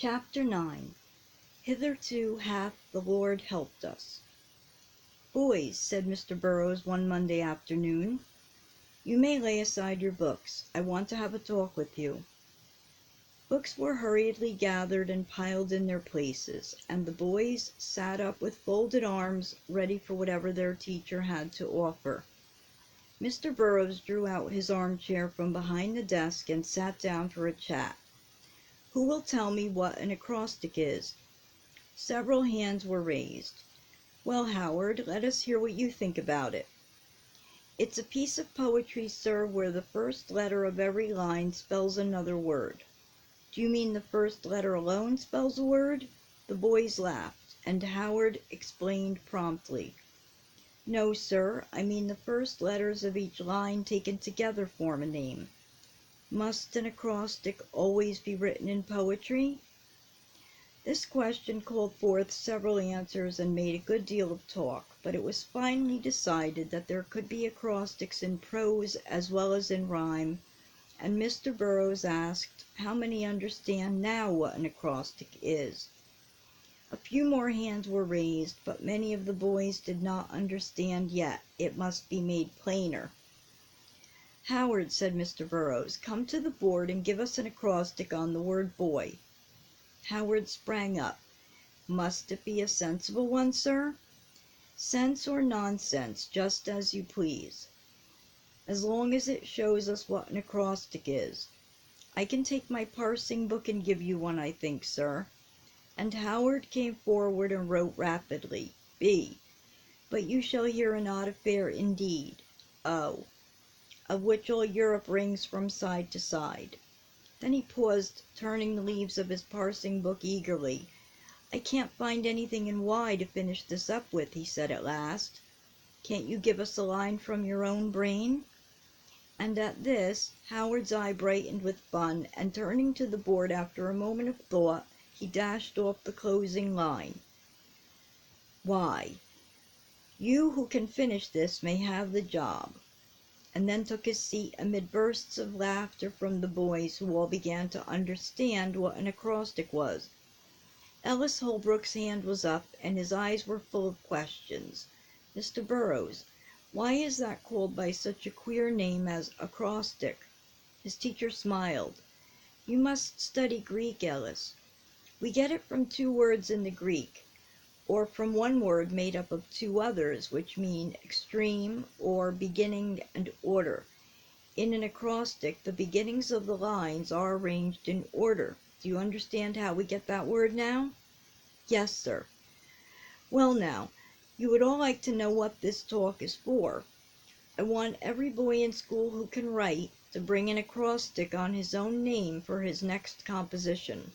Chapter 9. Hitherto hath the Lord helped us. "Boys," said Mr. Burrows one Monday afternoon, "you may lay aside your books. I want to have a talk with you." Books were hurriedly gathered and piled in their places, and the boys sat up with folded arms, ready for whatever their teacher had to offer. Mr. Burrows drew out his armchair from behind the desk and sat down for a chat. "Who will tell me what an acrostic is?" Several hands were raised. "Well, Howard, let us hear what you think about it." "It's a piece of poetry, sir, where the first letter of every line spells another word." "Do you mean the first letter alone spells a word?" The boys laughed, and Howard explained promptly. "No, sir, I mean the first letters of each line taken together form a name." "Must an acrostic always be written in poetry?" This question called forth several answers and made a good deal of talk, but it was finally decided that there could be acrostics in prose as well as in rhyme, and Mr. Burrows asked how many understand now what an acrostic is. A few more hands were raised, but many of the boys did not understand yet. It must be made plainer. "Howard," said Mr. Burrows, "come to the board and give us an acrostic on the word boy." Howard sprang up. "Must it be a sensible one, sir?" "Sense or nonsense, just as you please, as long as it shows us what an acrostic is. I can take my parsing book and give you one, I think, sir." And Howard came forward and wrote rapidly, "B. But you shall hear an odd affair indeed. O. Of which all Europe rings from side to side." Then he paused, turning the leaves of his parsing book eagerly. "I can't find anything in Y to finish this up with," he said at last. "Can't you give us a line from your own brain?" And at this, Howard's eye brightened with fun, and turning to the board after a moment of thought, he dashed off the closing line. "Y. You who can finish this may have the job," and then took his seat amid bursts of laughter from the boys, who all began to understand what an acrostic was. Ellis Holbrook's hand was up, and his eyes were full of questions. "Mr. Burrows, why is that called by such a queer name as acrostic?" His teacher smiled. "You must study Greek, Ellis. We get it from two words in the Greek, or from one word made up of two others, which mean extreme, or beginning, and order. In an acrostic, the beginnings of the lines are arranged in order. Do you understand how we get that word now?" "Yes, sir." "Well, now, you would all like to know what this talk is for. I want every boy in school who can write to bring an acrostic on his own name for his next composition."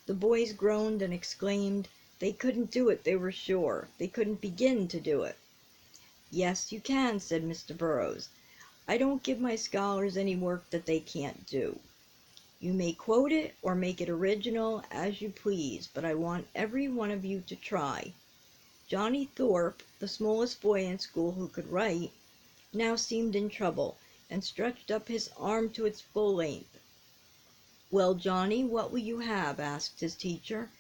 The boys groaned and exclaimed. They couldn't do it, they were sure. They couldn't begin to do it. "Yes, you can," said Mr. Burrows. "I don't give my scholars any work that they can't do. You may quote it or make it original as you please, but I want every one of you to try." Johnny Thorpe, the smallest boy in school who could write, now seemed in trouble, and stretched up his arm to its full length. "Well, Johnny, what will you have?" asked his teacher.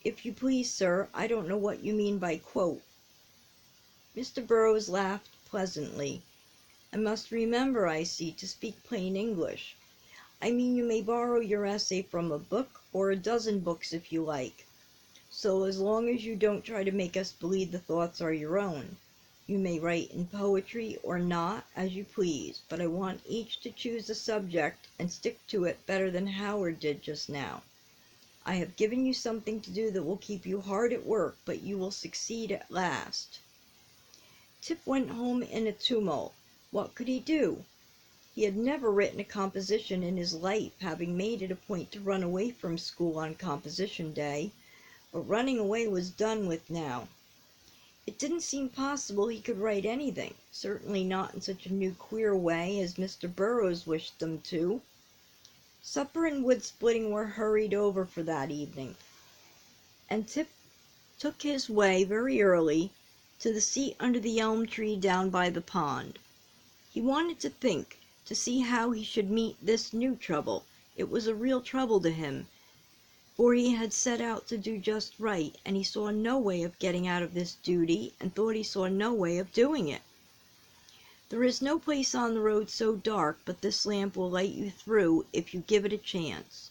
"If you please, sir, I don't know what you mean by quote." Mr. Burrows laughed pleasantly. "I must remember, I see, to speak plain English. I mean you may borrow your essay from a book, or a dozen books if you like, so as long as you don't try to make us believe the thoughts are your own. You may write in poetry or not, as you please, but I want each to choose a subject and stick to it better than Howard did just now. I have given you something to do that will keep you hard at work, but you will succeed at last." Tip went home in a tumult. What could he do? He had never written a composition in his life, having made it a point to run away from school on composition day, but running away was done with now. It didn't seem possible he could write anything, certainly not in such a new queer way as Mr. Burrows wished them to. Supper and wood splitting were hurried over for that evening, and Tip took his way very early to the seat under the elm tree down by the pond. He wanted to think, to see how he should meet this new trouble. It was a real trouble to him. for he had set out to do just right, and he saw no way of getting out of this duty, and thought he saw no way of doing it. There is no place on the road so dark but this lamp will light you through if you give it a chance.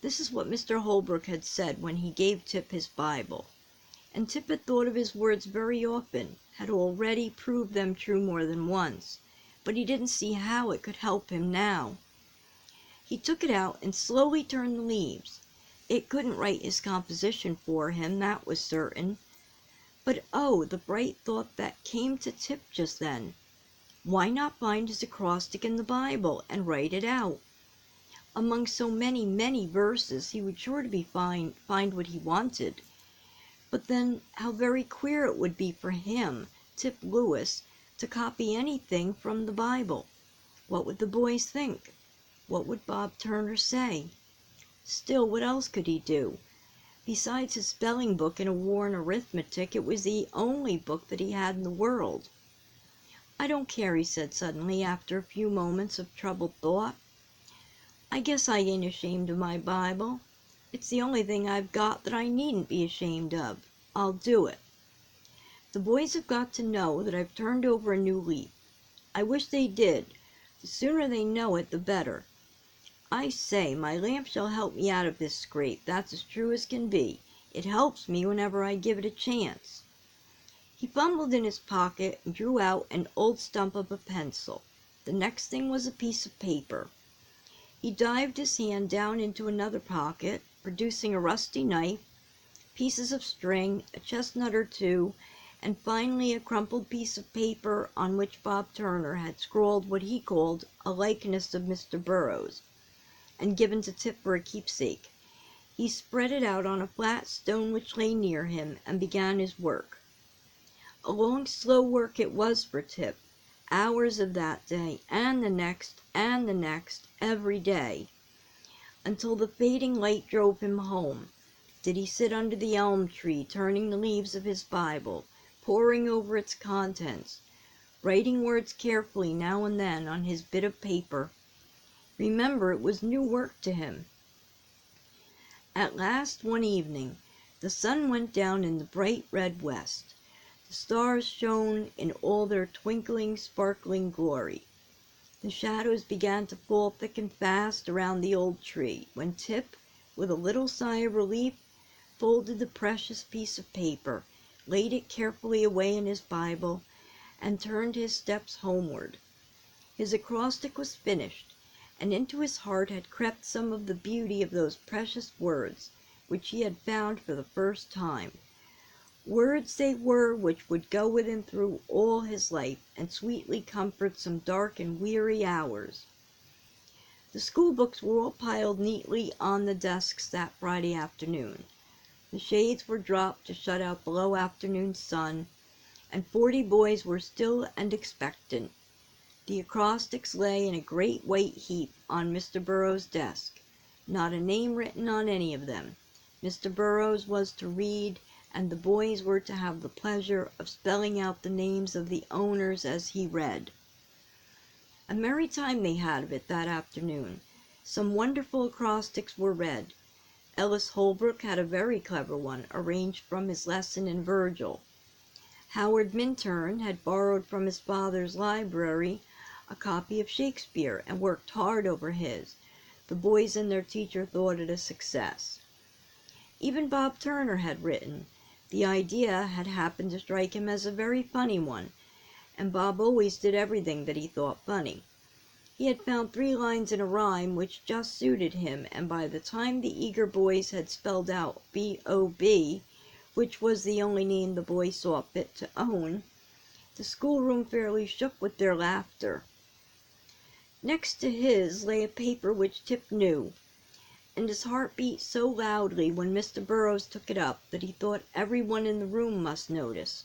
This is what Mr. Holbrook had said when he gave Tip his Bible, and Tip had thought of his words very often, had already proved them true more than once, but he didn't see how it could help him now. He took it out and slowly turned the leaves. It couldn't write his composition for him, that was certain. But oh, the bright thought that came to Tip just then. Why not find his acrostic in the Bible and write it out? Among so many, many verses, he would sure to find what he wanted. But then, how very queer it would be for him, Tip Lewis, to copy anything from the Bible. What would the boys think? What would Bob Turner say? Still, what else could he do? Besides his spelling book and a worn arithmetic, it was the only book that he had in the world. "I don't care," he said suddenly, after a few moments of troubled thought. "I guess I ain't ashamed of my Bible. It's the only thing I've got that I needn't be ashamed of. I'll do it. The boys have got to know that I've turned over a new leaf. I wish they did. The sooner they know it, the better. I say, my lamp shall help me out of this scrape, that's as true as can be. It helps me whenever I give it a chance." He fumbled in his pocket and drew out an old stump of a pencil. The next thing was a piece of paper. He dived his hand down into another pocket, producing a rusty knife, pieces of string, a chestnut or two, and finally a crumpled piece of paper on which Bob Turner had scrawled what he called a likeness of Mr. Burroughs, and given to Tip for a keepsake. He spread it out on a flat stone which lay near him, and began his work. A long, slow work it was for Tip, hours of that day, and the next, every day, until the fading light drove him home. Did he sit under the elm tree, turning the leaves of his Bible, poring over its contents, writing words carefully now and then on his bit of paper. Remember, it was new work to him. At last, one evening, the sun went down in the bright red west. The stars shone in all their twinkling, sparkling glory. The shadows began to fall thick and fast around the old tree, when Tip, with a little sigh of relief, folded the precious piece of paper, laid it carefully away in his Bible, and turned his steps homeward. His acrostic was finished, and into his heart had crept some of the beauty of those precious words which he had found for the first time. Words they were which would go with him through all his life, and sweetly comfort some dark and weary hours. The school books were all piled neatly on the desks that Friday afternoon. The shades were dropped to shut out the low afternoon sun, and 40 boys were still and expectant. The acrostics lay in a great white heap on Mr. Burroughs' desk, not a name written on any of them. Mr. Burroughs was to read, and the boys were to have the pleasure of spelling out the names of the owners as he read. A merry time they had of it that afternoon. Some wonderful acrostics were read. Ellis Holbrook had a very clever one, arranged from his lesson in Virgil. Howard Minturn had borrowed from his father's library a copy of Shakespeare, and worked hard over his. The boys and their teacher thought it a success. Even Bob Turner had written. The idea had happened to strike him as a very funny one, and Bob always did everything that he thought funny. He had found 3 lines in a rhyme which just suited him, and by the time the eager boys had spelled out B.O.B., which was the only name the boys saw fit to own, the schoolroom fairly shook with their laughter. Next to his lay a paper which Tip knew, and his heart beat so loudly when Mr. Burroughs took it up that he thought everyone in the room must notice.